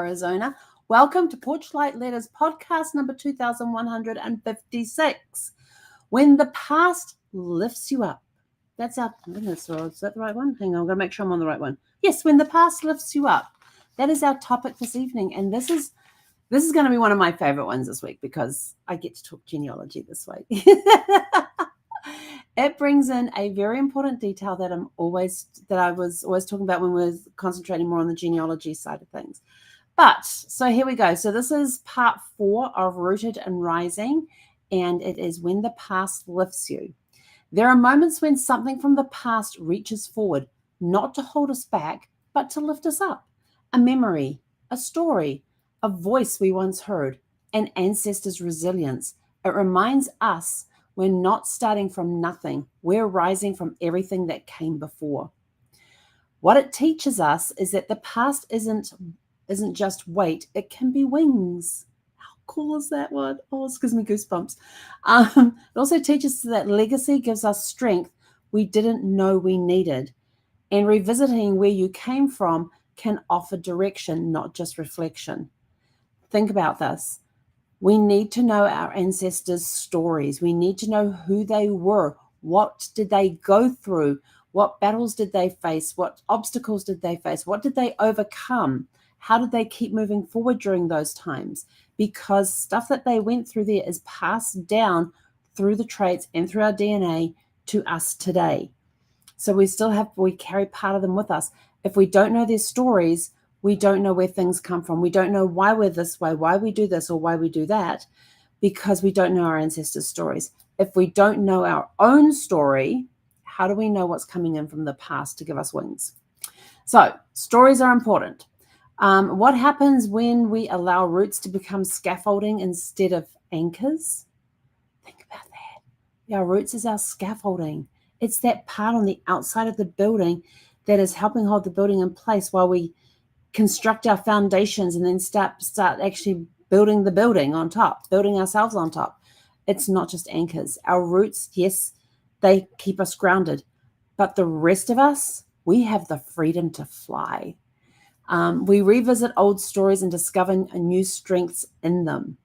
Arizona. Welcome to Porchlight Letters podcast number 2156. When the past lifts you up. That's our, is that the right one? Hang on, I'm going to make sure I'm on the right one. Yes, when the past lifts you up. That is our topic this evening. And this is going to be one of my favorite ones this week because I get to talk genealogy this week. It brings in a very important detail that I was always talking about when we were concentrating more on the genealogy side of things. But so here we go. So this is part 4 of Rooted and Rising, and it is when the past lifts you. There are moments when something from the past reaches forward, not to hold us back, but to lift us up. A memory, a story, a voice we once heard, an ancestor's resilience. It reminds us we're not starting from nothing. We're rising from everything that came before. What it teaches us is that the past isn't just weight. It can be wings. How cool is that one? Oh, it gives me goosebumps. It also teaches us that legacy gives us strength we didn't know we needed. And revisiting where you came from can offer direction, not just reflection. Think about this. We need to know our ancestors' stories. We need to know who they were. What did they go through? What battles did they face? What obstacles did they face? What did they overcome? How did they keep moving forward during those times? Because stuff that they went through there is passed down through the traits and through our DNA to us today. So we carry part of them with us. If we don't know their stories, we don't know where things come from. We don't know why we're this way, why we do this or why we do that, because we don't know our ancestors' stories. If we don't know our own story, how do we know what's coming in from the past to give us wings? So stories are important. What happens when we allow roots to become scaffolding instead of anchors? Think about that. Our roots is our scaffolding. It's that part on the outside of the building that is helping hold the building in place while we construct our foundations and then start actually building the building on top, building ourselves on top. It's not just anchors. Our roots, yes, they keep us grounded, but the rest of us, we have the freedom to fly. We revisit old stories and discover new strengths in them.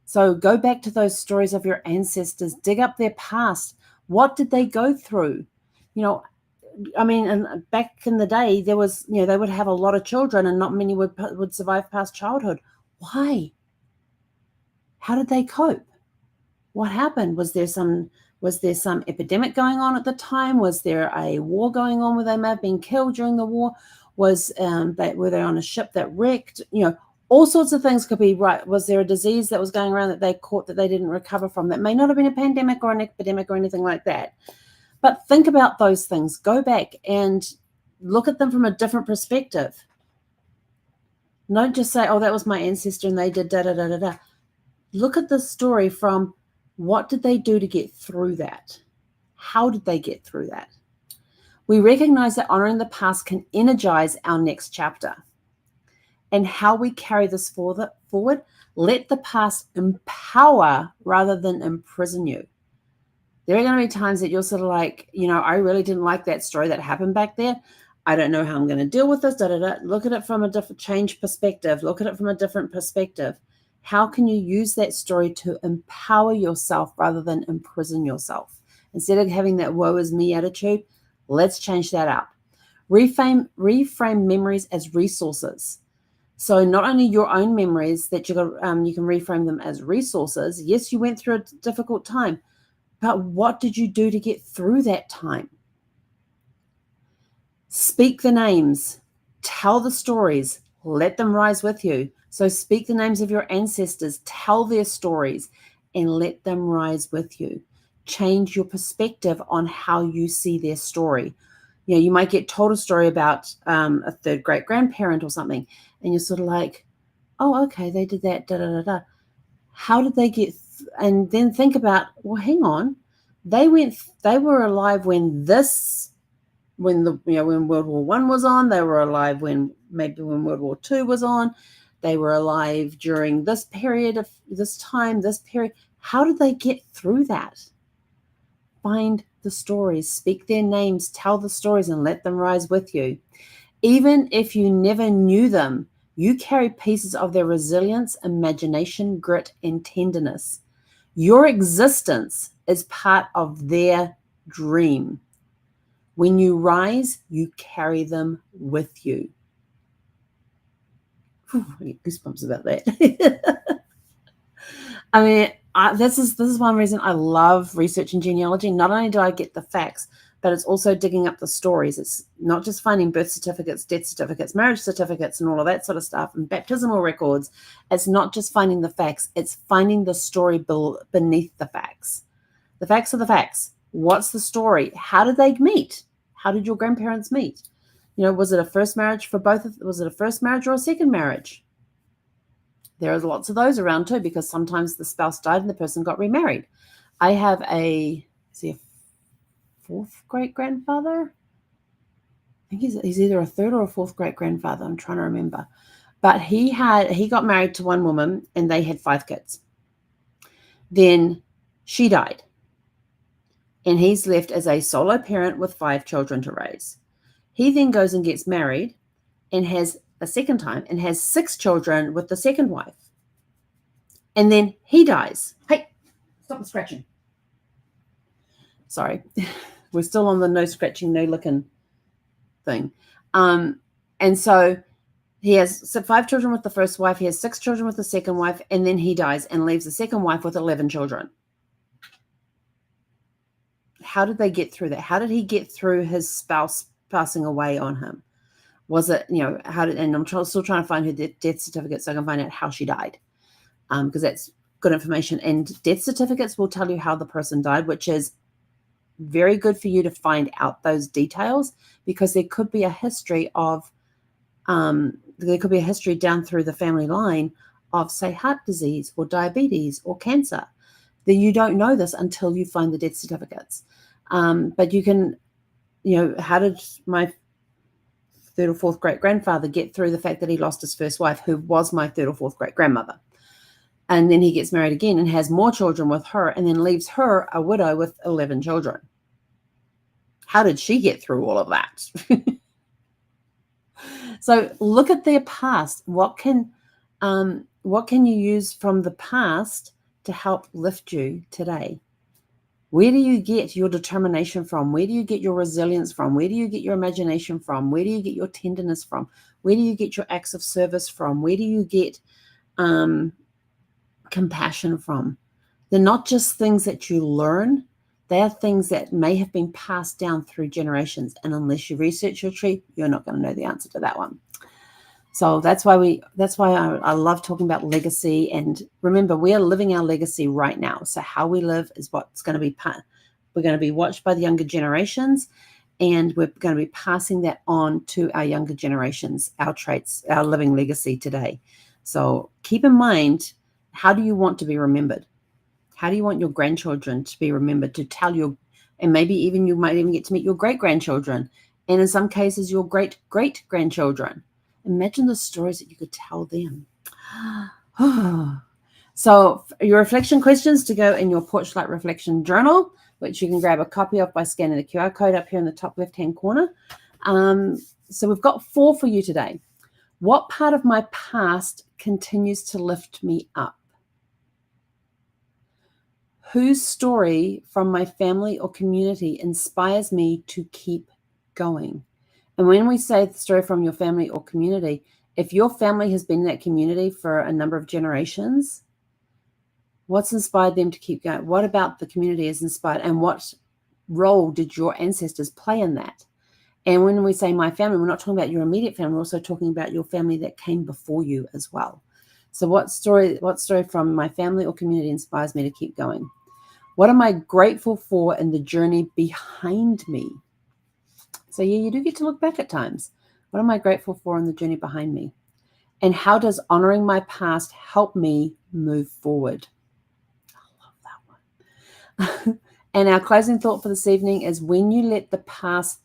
So go back to those stories of your ancestors, dig up their past. What did they go through? And back in the day, there was, they would have a lot of children and not many would survive past childhood. Why? How did they cope? What happened? Was there some epidemic going on at the time? Was there a war going on where they may have been killed during the war? Were they on a ship that wrecked? All sorts of things could be right. Was there a disease that was going around that they caught that they didn't recover from? That may not have been a pandemic or an epidemic or anything like that. But think about those things. Go back and look at them from a different perspective. Don't just say, oh, that was my ancestor and they did da-da-da-da-da. Look at the story from what did they do to get through that? How did they get through that? We recognize that honoring the past can energize our next chapter. And how we carry this forward, let the past empower rather than imprison you. There are going to be times that you're sort of like, I really didn't like that story that happened back there. I don't know how I'm going to deal with this. Look at it from a different change perspective. Look at it from a different perspective. How can you use that story to empower yourself rather than imprison yourself? Instead of having that woe is me attitude, let's change that up. Reframe memories as resources. So not only your own memories that you can reframe them as resources. Yes, you went through a difficult time. But what did you do to get through that time? Speak the names, tell the stories, let them rise with you. So speak the names of your ancestors, tell their stories, and let them rise with you. Change your perspective on how you see their story. You might get told a story about a third great grandparent or something, and you're sort of like, oh, okay, they did that, da da da da. How did they get? And then think about, well, hang on, they were alive when World War I was on. They were alive when World War II was on. They were alive during this period of this time, this period. How did they get through that? Find the stories, speak their names, tell the stories, and let them rise with you. Even if you never knew them, You carry pieces of their resilience, imagination, grit, and tenderness. Your existence is part of their dream. When you rise, you carry them with you. Whew, I get goosebumps about that. I mean, this is one reason I love researching genealogy. Not only do I get the facts, but it's also digging up the stories. It's not just finding birth certificates, death certificates, marriage certificates, and all of that sort of stuff, and baptismal records. It's not just finding the facts. It's finding the story beneath the facts. The facts are the facts. What's the story? How did they meet? How did your grandparents meet? Was it a first marriage for both? Was it a first marriage or a second marriage? There are lots of those around too, because sometimes the spouse died and the person got remarried. I have a fourth great-grandfather? I think he's either a third or a fourth great-grandfather. I'm trying to remember. But he got married to one woman and they had 5 kids. Then she died. And he's left as a solo parent with 5 children to raise. He then goes and gets married and has a second time and has 6 children with the second wife. And then he dies. Hey, stop the scratching. Sorry. We're still on the no scratching, no licking thing. And so he has 5 children with the first wife. He has 6 children with the second wife. And then he dies and leaves the second wife with 11 children. How did they get through that? How did he get through his spouse passing away on him? Was it, and I'm still trying to find her death certificate so I can find out how she died, because that's good information. And death certificates will tell you how the person died, which is very good for you to find out those details, because there could be a history of, down through the family line of, say, heart disease or diabetes or cancer. That you don't know this until you find the death certificates. But you can, how did my third or fourth great-grandfather get through the fact that he lost his first wife, who was my third or fourth great-grandmother? And then he gets married again and has more children with her, and then leaves her a widow with 11 children. How did she get through all of that? So look at their past. What can you use from the past to help lift you today? Where do you get your determination from? Where do you get your resilience from? Where do you get your imagination from? Where do you get your tenderness from? Where do you get your acts of service from? Where do you get compassion from? They're not just things that you learn. They are things that may have been passed down through generations. And unless you research your tree, you're not going to know the answer to that one. So that's why I love talking about legacy. And remember, we are living our legacy right now. So how we live is what's going to be we're going to be watched by the younger generations, and we're going to be passing that on to our younger generations, our traits, our living legacy today. So keep in mind, how do you want to be remembered? How do you want your grandchildren to be remembered, to tell your, and maybe even you might even get to meet your great-grandchildren, and in some cases your great-great-grandchildren. Imagine the stories that you could tell them. So your reflection questions to go in your Porch Light Reflection Journal, which you can grab a copy of by scanning the QR code up here in the top left-hand corner. So we've got 4 for you today. What part of my past continues to lift me up? Whose story from my family or community inspires me to keep going? And when we say the story from your family or community, if your family has been in that community for a number of generations, what's inspired them to keep going? What about the community is inspired? And what role did your ancestors play in that? And when we say my family, we're not talking about your immediate family. We're also talking about your family that came before you as well. So what story from my family or community inspires me to keep going? What am I grateful for in the journey behind me? So yeah, you do get to look back at times. What am I grateful for in the journey behind me? And how does honoring my past help me move forward? I love that one. And our closing thought for this evening is, when we let the past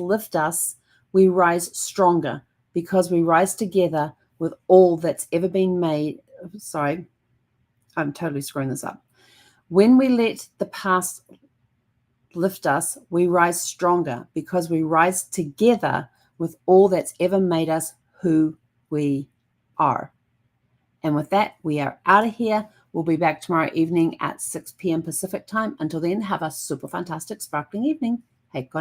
lift us, we rise stronger, because we rise together with all that's ever been made. Sorry, I'm totally screwing this up. When we let the past lift us, we rise stronger, because we rise together with all that's ever made us who we are. And with that, we are out of here. We'll be back tomorrow evening at 6 p.m. Pacific time. Until then, have a super fantastic, sparkling evening. Hei kona.